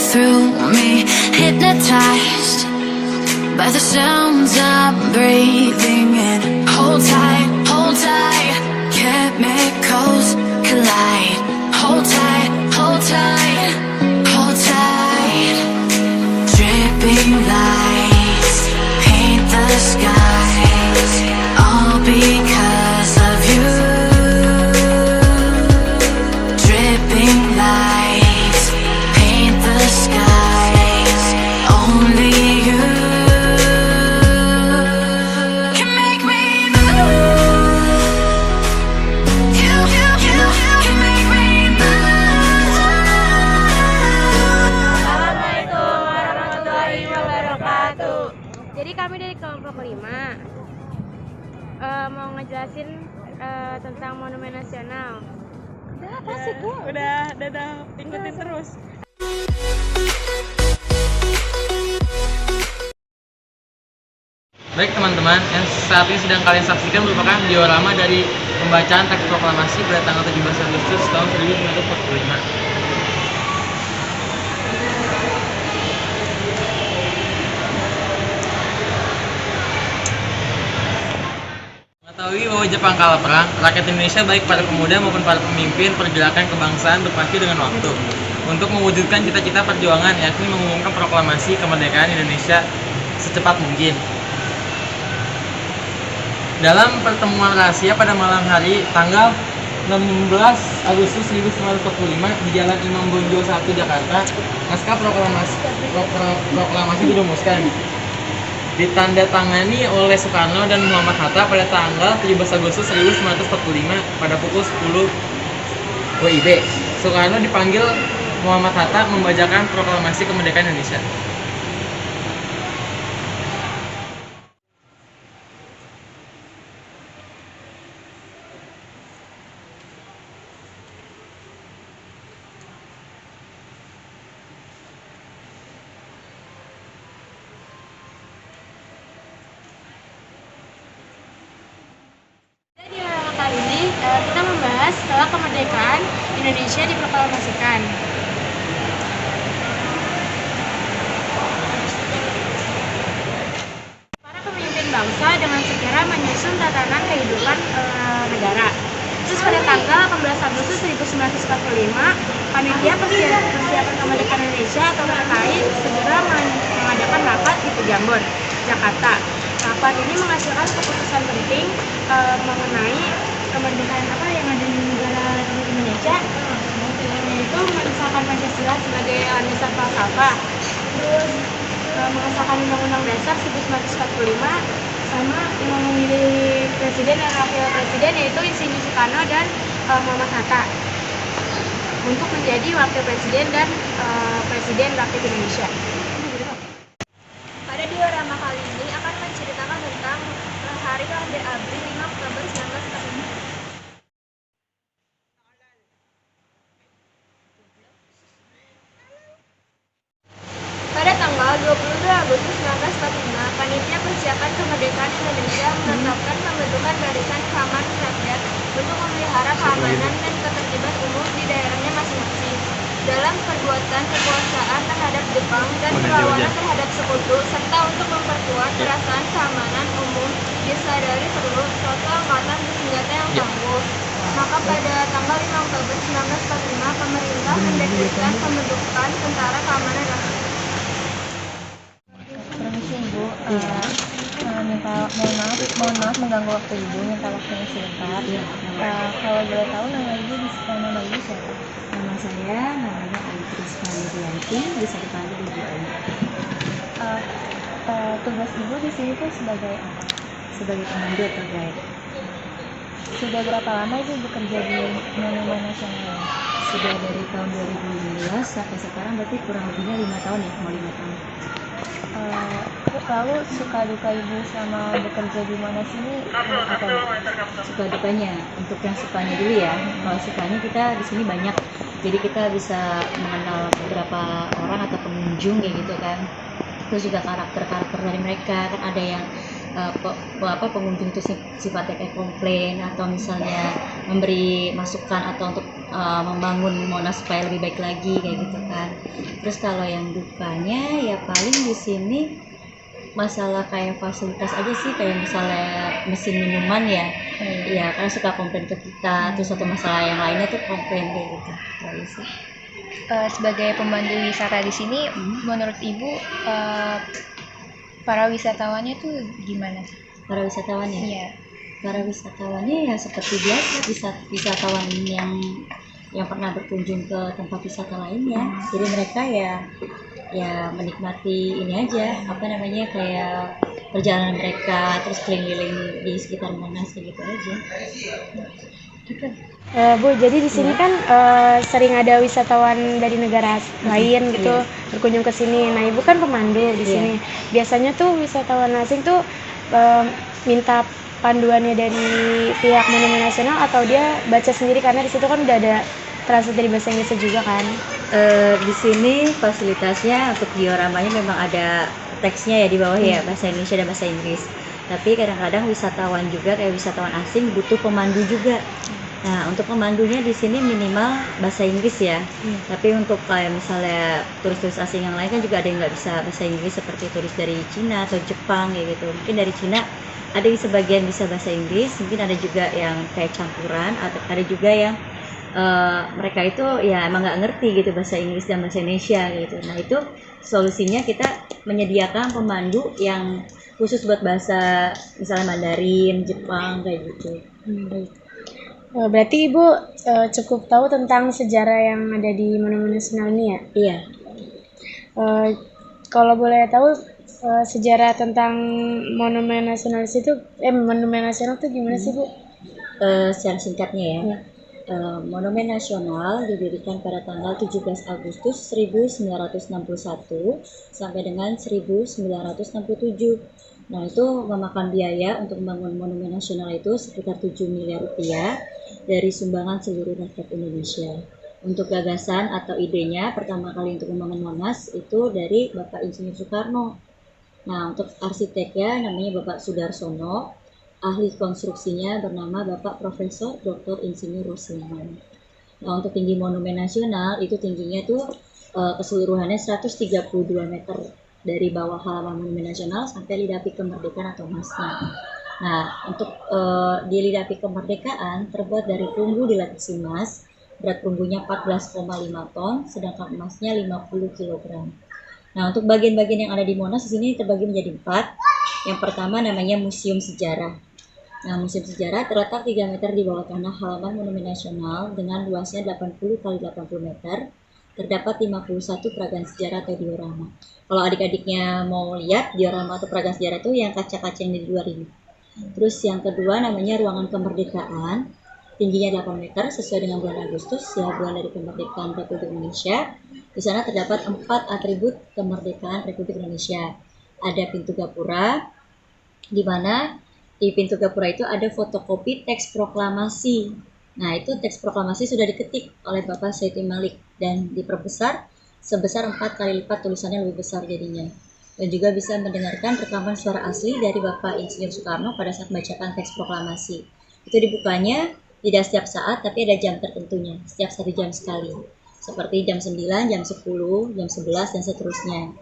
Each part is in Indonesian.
through me, hypnotized by the sounds I'm breathing in. Hold tight, chemicals collide. Hold tight, hold tight, hold tight. Dripping lights paint the skies, all because of you. Dripping lights paint the skies, only you can make me move. You can make me move. Assalamualaikum warahmatullahi wabarakatuh. Jadi kami dari kelompok 5 mau ngejelasin tentang Monumen Nasional. Udah ikutin terus. Baik teman-teman, yang saat ini sedang kalian saksikan merupakan diorama dari pembacaan teks proklamasi pada tanggal 17 Agustus tahun 1945. Mengetahui bahwa Jepang kalah perang, rakyat Indonesia baik para pemuda maupun para pemimpin pergerakan kebangsaan berpasti dengan waktu untuk mewujudkan cita-cita perjuangan, yakni mengumumkan proklamasi kemerdekaan Indonesia secepat mungkin. Dalam pertemuan rahasia pada malam hari tanggal 16 Agustus 1945 di Jalan Imam Bonjol 1 Jakarta, naskah proklamasi dirumuskan, ditandatangani oleh Soekarno dan Muhammad Hatta pada tanggal 17 Agustus 1945 pada pukul 10 WIB. Soekarno dipanggil Muhammad Hatta membacakan proklamasi kemerdekaan Indonesia. Kali ini kita membahas setelah kemerdekaan Indonesia diproklamasikan. Para pemimpin bangsa dengan segera menyusun tatanan kehidupan negara. Terus pada tanggal 18 Agustus 1945, panitia persiapan kemerdekaan Indonesia atau terkait segera mengadakan rapat di Pejambon, Jakarta. Rapat ini menghasilkan keputusan penting mengenai kemerdekaan yang ada di negara Republik Indonesia, yaitu mengesahkan Pancasila sebagai landasan falsafah, terus mengesahkan Undang-Undang Dasar 1945, sama yang memilih presiden dan wakil presiden, yaitu Insinyur Soekarno dan Muhammad Hatta, untuk menjadi wakil presiden dan presiden Republik Indonesia. Pada diorama kali ini akan menceritakan tentang hari lahir ABRI 5 Oktober 1945. Pada tanggal 22 Agustus 1945, Panitia Persiapan Kemerdekaan Indonesia menetapkan pembentukan Barisan Keamanan Rakyat untuk memelihara keamanan dan ketertiban umum di daerahnya masing-masing. Dalam perbuatan kekuasaan terhadap Jepang dan perlawanan terhadap sekutu, serta untuk memperkuat perasaan keamanan umum, disadari perlu suatu angkatan bersenjata yang tangguh. Maka pada tanggal 5 Oktober 1945, pemerintah mendeklarasikan pembentukan Tentara Keamanan Rakyat. Permisi Ibu, mohon maaf mengganggu waktu Ibu, minta waktunya sebentar. Kalau boleh tahu nama Ibu siapa? Nama saya namanya Aitris Marianti, bisa dipanggil Ibu Ayu. Tugas Ibu di sini tuh sebagai apa? Sebagai pemandu terkait. Sudah berapa lama Ibu bekerja di Monumen Nasional? Sudah dari tahun 2015 sampai sekarang, berarti kurang lebihnya 5 tahun ya, mau 5 tahun. Lalu suka duka Ibu selama bekerja di Monas ini apa? Suka dukanya, untuk yang sukanya dulu ya. Kalau sukanya kita di sini banyak, jadi kita bisa mengenal beberapa orang atau pengunjung kayak gitu kan. Terus juga karakter dari mereka, kan ada yang pengunjung itu sifatnya kayak komplain atau misalnya memberi masukan atau untuk membangun Monas supaya lebih baik lagi kayak gitu kan. Terus kalau yang dukanya ya paling di sini masalah kayak fasilitas aja sih, kayak misalnya mesin minuman ya, ya karena suka komplain ke kita. Terus satu masalah yang lainnya tuh komplain kayak gitu. Gitu sih. Sebagai pemandu wisata di sini, menurut Ibu para wisatawannya tuh gimana? Para wisatawannya? Iya. Para wisatawannya ya seperti biasa wisatawan yang pernah berkunjung ke tempat wisata lainnya. Jadi mereka ya menikmati ini aja, kayak perjalanan mereka, terus keliling-keliling di sekitar Monas kayak gitu aja. Gitu. Bu, jadi di sini kan sering ada wisatawan dari negara lain gitu berkunjung ke sini. Nah, Ibu kan pemandu di sini. Biasanya tuh wisatawan asing tuh minta panduannya dari pihak Monumen Nasional atau dia baca sendiri, karena di situ kan udah ada translate dari bahasa Inggris juga kan. Di sini fasilitasnya untuk dioramanya memang ada teksnya ya di bawah ya, bahasa Indonesia dan bahasa Inggris. Tapi kadang-kadang wisatawan juga kayak wisatawan asing butuh pemandu juga. Nah, untuk pemandunya di sini minimal bahasa Inggris ya. Tapi untuk kayak misalnya turis-turis asing yang lain kan juga ada yang nggak bisa bahasa Inggris, seperti turis dari Cina atau Jepang kayak gitu. Mungkin dari Cina ada yang sebagian bisa bahasa Inggris, mungkin ada juga yang kayak campuran, atau ada juga yang mereka itu ya emang nggak ngerti gitu bahasa Inggris dan bahasa Indonesia gitu. Nah, itu solusinya kita menyediakan pemandu yang khusus buat bahasa misalnya Mandarin, Jepang kayak gitu. Berarti Ibu cukup tahu tentang sejarah yang ada di Monumen Nasional ini ya? Iya. Kalau boleh tahu sejarah tentang Monumen Nasional itu, Monumen Nasional itu gimana sih, Bu? Secara singkatnya ya. Monumen Nasional didirikan pada tanggal 17 Agustus 1961 sampai dengan 1967. Nah, itu memakan biaya untuk membangun Monumen Nasional itu sekitar 7 miliar rupiah dari sumbangan seluruh rakyat Indonesia. Untuk gagasan atau idenya pertama kali untuk membangun Monas itu dari Bapak Insinyur Soekarno. Nah, untuk arsiteknya namanya Bapak Sudarsono, ahli konstruksinya bernama Bapak Profesor Dr. Insinyur Rosleman. Nah, untuk tinggi Monumen Nasional itu tingginya tuh keseluruhannya 132 meter dari bawah halaman Monumen Nasional sampai Lidapi Kemerdekaan atau emasnya. Nah, untuk di Lidapi Kemerdekaan terbuat dari perunggu dilapisi emas, berat perunggunya 14,5 ton, sedangkan emasnya 50 kg. Nah, untuk bagian-bagian yang ada di Monas di sini terbagi menjadi 4. Yang pertama namanya Museum Sejarah. Nah, Museum Sejarah terletak 3 meter di bawah tanah halaman Monumen Nasional dengan luasnya 80 x 80 meter. Terdapat 51 peragaan sejarah atau diorama. Kalau adik-adiknya mau lihat diorama atau peragaan sejarah itu yang kaca-kaca yang di luar ini. Terus yang kedua namanya Ruangan Kemerdekaan, tingginya 8 meter sesuai dengan bulan Agustus, ya bulan dari kemerdekaan Republik Indonesia. Di sana terdapat 4 atribut kemerdekaan Republik Indonesia. Ada pintu gapura, di mana di pintu gapura itu ada fotokopi teks proklamasi. Nah, itu teks proklamasi sudah diketik oleh Bapak Said Malik dan diperbesar sebesar 4 kali lipat, tulisannya lebih besar jadinya. Dan juga bisa mendengarkan rekaman suara asli dari Bapak Insinyur Soekarno pada saat membacakan teks proklamasi. Itu dibukanya tidak setiap saat, tapi ada jam tertentunya, setiap 1 jam sekali. Seperti jam 9, jam 10, jam 11, dan seterusnya.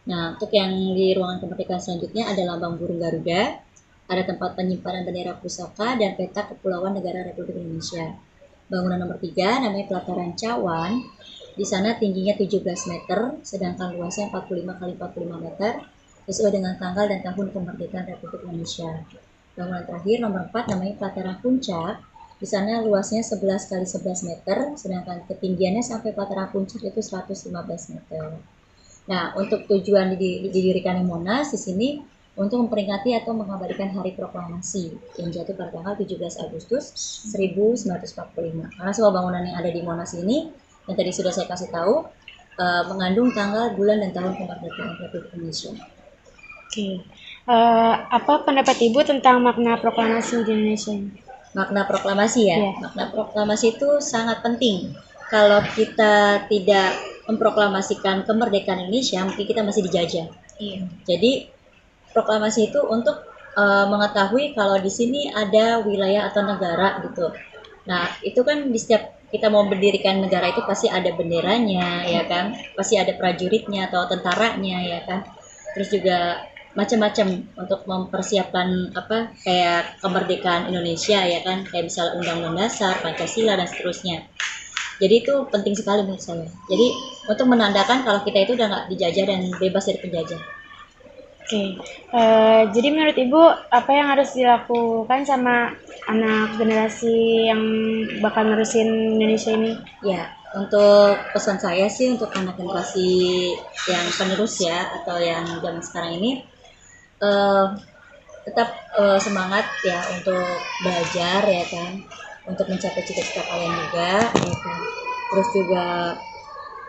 Nah, untuk yang di ruangan kemerdekaan selanjutnya ada lambang burung Garuda, ada tempat penyimpanan bendera pusaka, dan peta kepulauan negara Republik Indonesia. Bangunan nomor 3 namanya Pelataran Cawan. Di sana tingginya 17 meter, sedangkan luasnya 45 x 45 meter, sesuai dengan tanggal dan tahun kemerdekaan Republik Indonesia. Bangunan terakhir nomor 4 namanya Pelataran Puncak. Di sana luasnya 11 x 11 meter, sedangkan ketinggiannya sampai Pelataran Puncak itu 115 meter. Nah, untuk tujuan didirikannya Monas di sini untuk memperingati atau mengabadikan Hari Proklamasi yang jatuh pada tanggal 17 Agustus 1945. Karena semua bangunan yang ada di Monas ini yang tadi sudah saya kasih tahu mengandung tanggal, bulan, dan tahun kemerdekaan Republik Indonesia. Oke. Apa pendapat Ibu tentang makna proklamasi di Indonesia? Makna proklamasi ya? Iya. Makna proklamasi itu sangat penting. Kalau kita tidak memproklamasikan kemerdekaan Indonesia, mungkin kita masih dijajah. Iya. Jadi proklamasi itu untuk mengetahui kalau di sini ada wilayah atau negara gitu. Nah, itu kan di setiap kita mau mendirikan negara itu pasti ada benderanya, ya kan? Pasti ada prajuritnya atau tentaranya, ya kan? Terus juga macam-macam untuk mempersiapkan apa kayak kemerdekaan Indonesia, ya kan? Kayak misalnya Undang-Undang Dasar, Pancasila dan seterusnya. Jadi itu penting sekali menurut saya. Jadi untuk menandakan kalau kita itu udah nggak dijajah dan bebas dari penjajah. Oke, jadi menurut Ibu apa yang harus dilakukan sama anak generasi yang bakal nerusin Indonesia ini? Ya, untuk pesan saya sih untuk anak generasi yang penerus ya atau yang zaman sekarang ini tetap semangat ya untuk belajar ya kan, untuk mencapai cita-cita kalian juga ya kan. Terus juga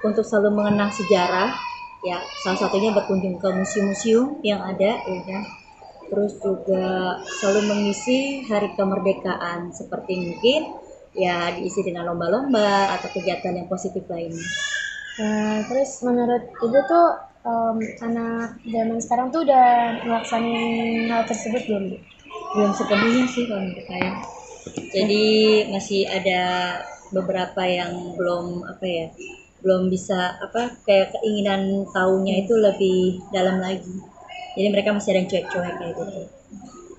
untuk selalu mengenang sejarah ya, salah satunya berkunjung ke museum-museum yang ada ya kan. Terus juga selalu mengisi hari kemerdekaan seperti mungkin ya diisi dengan lomba-lomba atau kegiatan yang positif lainnya. Terus menurut Ibu tuh anak zaman sekarang tuh udah melaksanain hal tersebut belum, Bu? Belum sepenuhnya sih kalau menurut saya. Jadi masih ada beberapa yang belum apa ya, belum bisa apa kayak keinginan tahunya itu lebih dalam lagi. Jadi mereka masih ada yang cuek-cuek kayak gitu.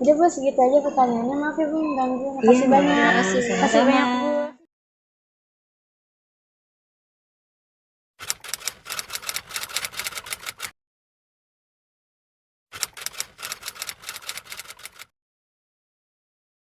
Udah Bu, segitu aja pertanyaannya. Maaf ya Bu, mengganggu. Makasih banyak. Makasih, Makasih banyak Bu.